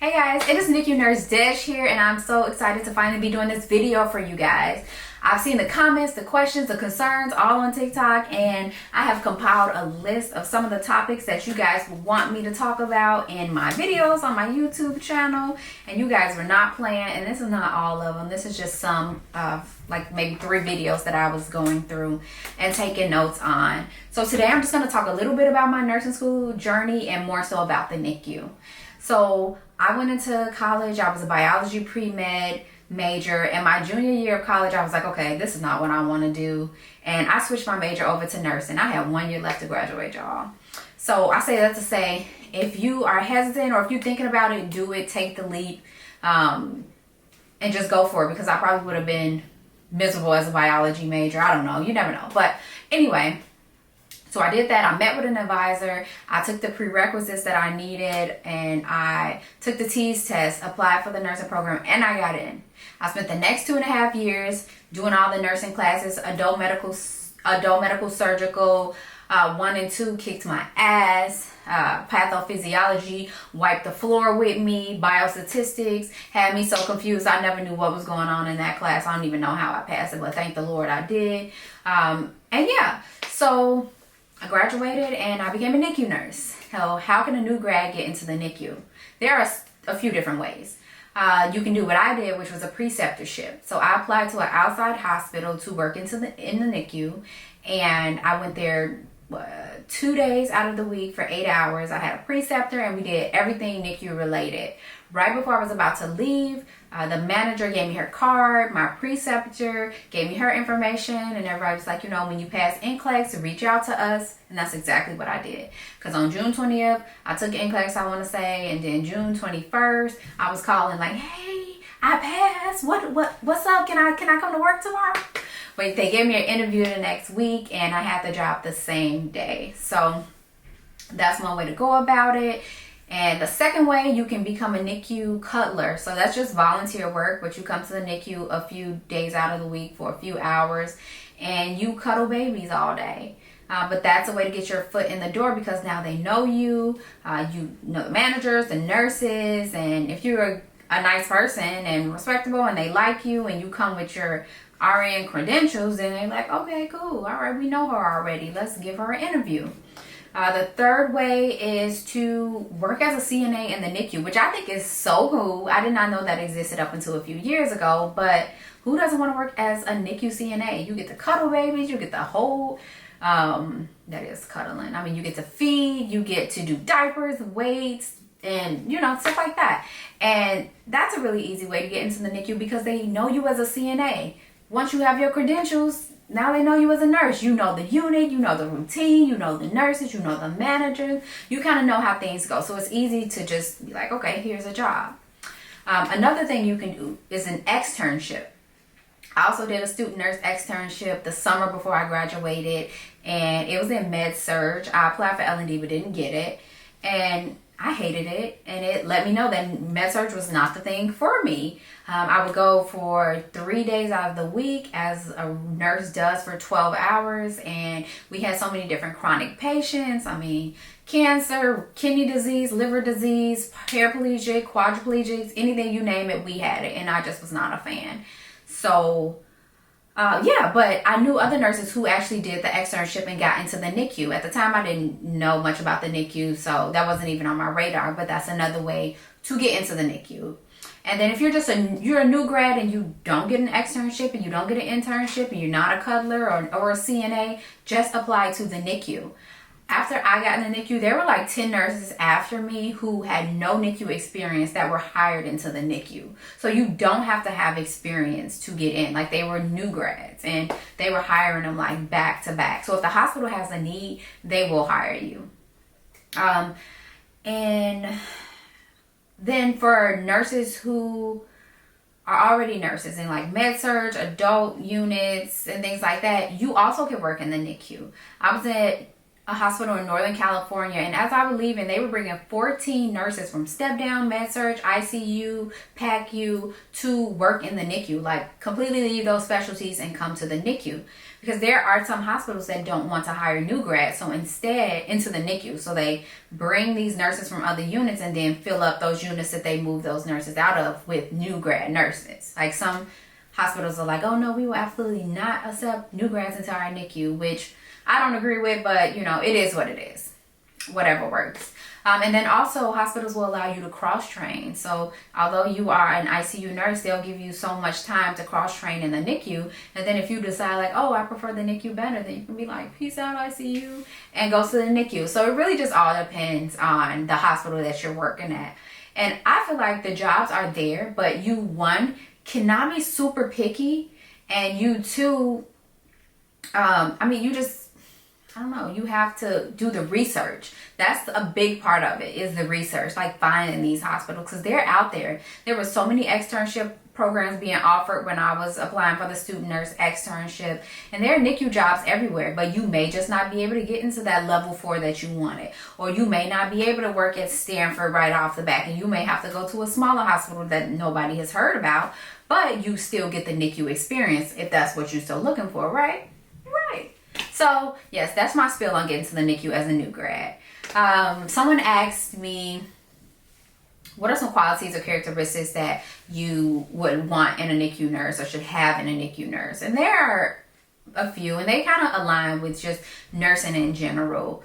Hey guys, it is NICU Nurse Desh here, and I'm so excited to finally be doing this video for you guys. I've seen the comments, the questions, the concerns all on TikTok, and I have compiled a list of some of the topics that you guys want me to talk about in my videos on my YouTube channel. And you guys were not playing, and this is not all of them. This is just some of like maybe 3 videos that I was going through and taking notes on. So today I'm just going to talk a little bit about my nursing school journey and more so about the NICU. So I went into college. I was a biology pre-med major. In my junior year of college, I was like, okay, this is not what I want to do. And I switched my major over to nursing. I had 1 year left to graduate, y'all. So I say that to say, if you are hesitant or if you're thinking about it, do it, take the leap, and just go for it, because I probably would have been miserable as a biology major. I don't know. You never know. But anyway, so I did that. I met with an advisor. I took the prerequisites that I needed, and I took the TEAS test, applied for the nursing program, and I got in. I spent the next 2.5 years doing all the nursing classes, adult medical surgical, 1 and 2 kicked my ass. Pathophysiology wiped the floor with me. Biostatistics had me so confused. I never knew what was going on in that class. I don't even know how I passed it, but thank the Lord I did. And yeah, so I graduated and I became a NICU nurse. How can a new grad get into the NICU? There are a few different ways. You can do what I did, which was a preceptorship. So I applied to an outside hospital to work in the NICU, and I went there 2 days out of the week for 8 hours. I had a preceptor, and we did everything NICU related. Right before I was about to leave, the manager gave me her card. My preceptor gave me her information, and everybody was like, you know, when you pass NCLEX, to reach out to us. And that's exactly what I did. Because on June 20th, I took NCLEX, I want to say, and then June 21st, I was calling like, hey, I passed. What's up? Can I come to work tomorrow? But they gave me an interview the next week, and I had the job the same day. So that's one way to go about it. And the second way, you can become a NICU Cuddler. So that's just volunteer work, but you come to the NICU a few days out of the week for a few hours, and you cuddle babies all day. But that's a way to get your foot in the door, because now they know you. You know the managers, the nurses, and if you're a nice person and respectable and they like you and you come with your RN credentials, then they're like, okay, cool. All right, we know her already. Let's give her an interview. The third way is to work as a CNA in the NICU, which I think is so cool. I did not know that existed up until a few years ago, but who doesn't want to work as a NICU CNA? You get to cuddle babies, you get the whole, that is cuddling. I mean, you get to feed, you get to do diapers, weights, and you know, stuff like that. And that's a really easy way to get into the NICU, because they know you as a CNA. Once you have your credentials, now they know you as a nurse. You know the unit, you know the routine, you know the nurses, you know the managers. You kind of know how things go. So it's easy to just be like, okay, here's a job. Another thing you can do is an externship. I also did a student nurse externship the summer before I graduated, and it was in med surg. I applied for L&D but didn't get it, and I hated it, and it let me know that med surg was not the thing for me. I would go for 3 days out of the week, as a nurse does, for 12 hours, and we had so many different chronic patients. I mean, cancer, kidney disease, liver disease, paraplegic, quadriplegics, anything you name it, we had it, and I just was not a fan. So yeah, but I knew other nurses who actually did the externship and got into the NICU. At the time, I didn't know much about the NICU, so that wasn't even on my radar, but that's another way to get into the NICU. And then if you're just you're a new grad and you don't get an externship and you don't get an internship and you're not a cuddler or a CNA, just apply to the NICU. After I got in the NICU, there were like 10 nurses after me who had no NICU experience that were hired into the NICU. So you don't have to have experience to get in. Like, they were new grads and they were hiring them like back to back. So if the hospital has a need, they will hire you. And then for nurses who are already nurses in like med surg, adult units, and things like that, you also can work in the NICU. I was at a hospital in Northern California, and as I was leaving, they were bringing 14 nurses from step down, med surg, ICU, PACU to work in the NICU, like completely leave those specialties and come to the NICU, because there are some hospitals that don't want to hire new grads, so instead into the NICU. So they bring these nurses from other units and then fill up those units that they move those nurses out of with new grad nurses. Like some hospitals are like, oh no, we will absolutely not accept new grads into our NICU, which I don't agree with, but you know, it is what it is. Whatever works. And then also hospitals will allow you to cross train. So although you are an ICU nurse, they'll give you so much time to cross train in the NICU. And then if you decide like, oh, I prefer the NICU better, then you can be like, peace out ICU, and go to the NICU. So it really just all depends on the hospital that you're working at. And I feel like the jobs are there, but you, one, cannot be super picky, and you, two, I don't know, you have to do the research. That's a big part of it, is the research, like finding these hospitals, because they're out there. There were so many externship programs being offered when I was applying for the student nurse externship, and there are NICU jobs everywhere, but you may just not be able to get into that level 4 that you wanted, or you may not be able to work at Stanford right off the bat, and you may have to go to a smaller hospital that nobody has heard about, but you still get the NICU experience if that's what you're still looking for, right? Right. So yes, that's my spiel on getting to the NICU as a new grad. Someone asked me, what are some qualities or characteristics that you would want in a NICU nurse or should have in a NICU nurse? And there are a few, and they kind of align with just nursing in general.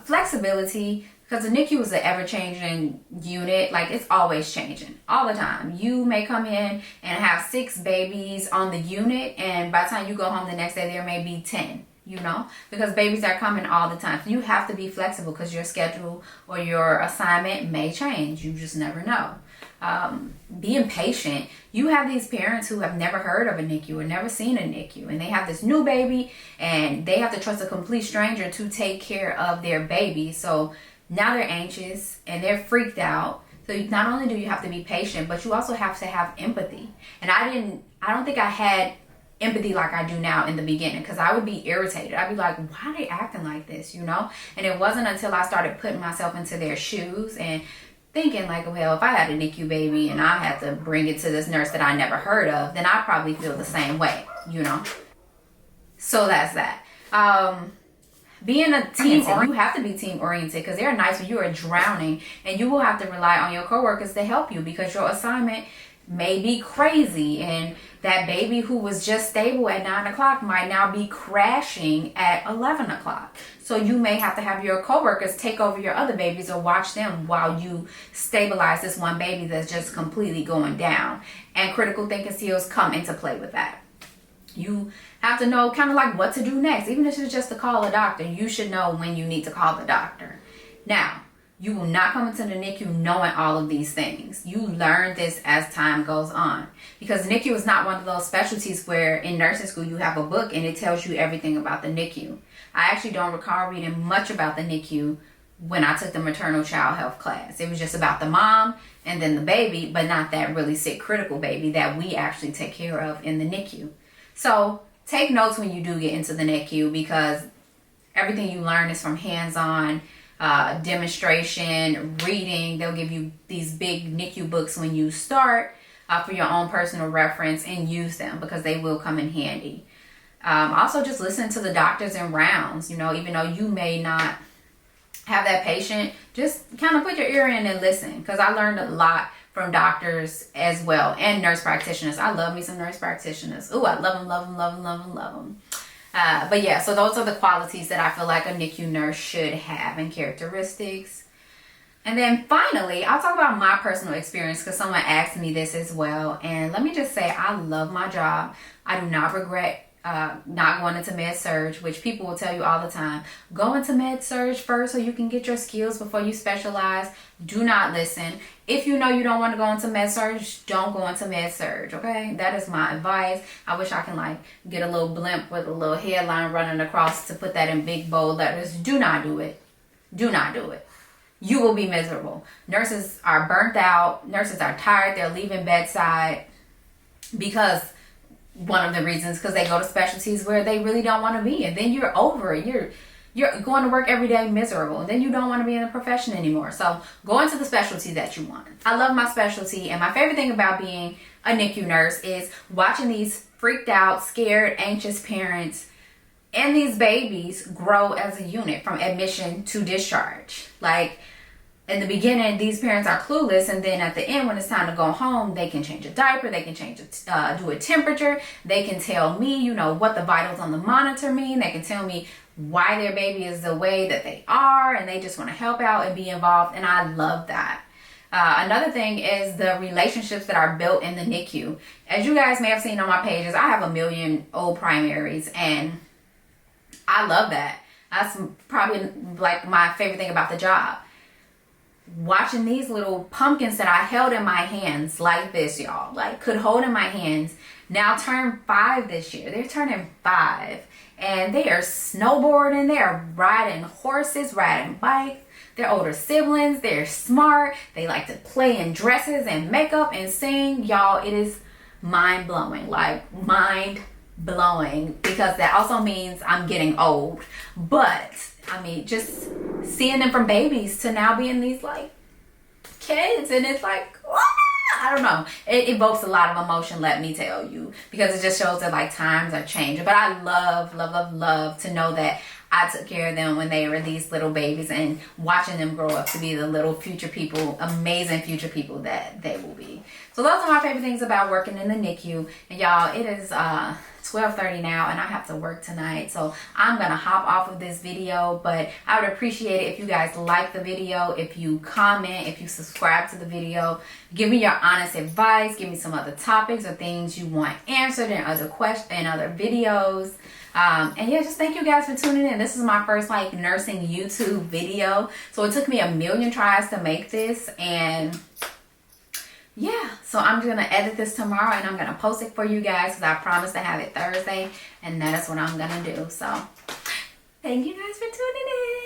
Flexibility, because the NICU is an ever-changing unit. Like, it's always changing all the time. You may come in and have 6 babies on the unit, and by the time you go home the next day, there may be 10. You know, because babies are coming all the time. So you have to be flexible, because your schedule or your assignment may change. You just never know. Being patient. You have these parents who have never heard of a NICU or never seen a NICU, and they have this new baby, and they have to trust a complete stranger to take care of their baby. So now they're anxious and they're freaked out. So not only do you have to be patient, but you also have to have empathy. And I don't think I had empathy like I do now in the beginning, because I would be irritated. I'd be like, why are they acting like this, you know? And it wasn't until I started putting myself into their shoes and thinking like, well, if I had a NICU baby and I had to bring it to this nurse that I never heard of, then I probably feel the same way, you know? So that's that. Being a team, you have to be team oriented, because there are nights when you are drowning and you will have to rely on your coworkers to help you, because your assignment may be crazy, and that baby who was just stable at 9 o'clock might now be crashing at 11 o'clock. So you may have to have your coworkers take over your other babies or watch them while you stabilize this one baby that's just completely going down. And critical thinking skills come into play with that. You have to know kind of like what to do next. Even if it's just to call a doctor, you should know when you need to call the doctor. Now, you will not come into the NICU knowing all of these things. You learn this as time goes on, because NICU is not one of those specialties where in nursing school you have a book and it tells you everything about the NICU. I actually don't recall reading much about the NICU when I took the maternal child health class. It was just about the mom and then the baby, but not that really sick critical baby that we actually take care of in the NICU. So take notes when you do get into the NICU, because everything you learn is from hands-on demonstration, reading. They'll give you these big NICU books when you start for your own personal reference, and use them because they will come in handy. Also, just listen to the doctors in rounds. You know, even though you may not have that patient, just kind of put your ear in and listen, because I learned a lot from doctors as well, and nurse practitioners. I love me some nurse practitioners. Ooh, I love them, love them, love them, love them, love them. But yeah, so those are the qualities that I feel like a NICU nurse should have, and characteristics. And then finally, I'll talk about my personal experience, because someone asked me this as well. And let me just say, I love my job. I do not regret not going into med surg, which people will tell you all the time. Go into med surg first so you can get your skills before you specialize. Do not listen. If you know you don't want to go into med surg, don't go into med surg, okay? That is my advice. I wish I can like get a little blimp with a little headline running across to put that in big bold letters. Do not do it. Do not do it. You will be miserable. Nurses are burnt out. Nurses are tired. They're leaving bedside because one of the reasons, because they go to specialties where they really don't want to be, and then you're over it. you're going to work every day miserable, and then you don't want to be in the profession anymore. So go into the specialty that you want. I love my specialty, and my favorite thing about being a NICU nurse is watching these freaked out, scared, anxious parents and these babies grow as a unit from admission to discharge. Like, in the beginning, these parents are clueless, and then at the end, when it's time to go home, they can change a diaper, they can do a temperature, they can tell me, you know, what the vitals on the monitor mean, they can tell me why their baby is the way that they are, and they just want to help out and be involved, and I love that. Another thing is the relationships that are built in the NICU. As you guys may have seen on my pages, I have 1 million old primaries, and I love that. That's probably like my favorite thing about the job. Watching these little pumpkins that I held in my hands like this, y'all, like could hold in my hands, now turn 5 this year. They're turning 5, and they are snowboarding, they're riding horses, riding bikes. They're older siblings, they're smart, they like to play in dresses and makeup and sing. Y'all, it is mind-blowing, like mind-blowing, because that also means I'm getting old. But I mean, just seeing them from babies to now being these like kids, and it's like, I don't know, it evokes a lot of emotion, let me tell you, because it just shows that like times are changing. But I love to know that I took care of them when they were these little babies, and watching them grow up to be the little future people, amazing future people that they will be. So those are my favorite things about working in the NICU. And y'all, it is 12:30 now, and I have to work tonight, so I'm gonna hop off of this video. But I would appreciate it if you guys like the video, if you comment, if you subscribe to the video, give me your honest advice, give me some other topics or things you want answered in other questions and other videos. And yeah, just thank you guys for tuning in. This is my first like nursing YouTube video, so it took me 1 million tries to make this. And yeah, so I'm just gonna edit this tomorrow, and I'm gonna post it for you guys, because I promised to have it Thursday, and that is what I'm gonna do. So thank you guys for tuning in.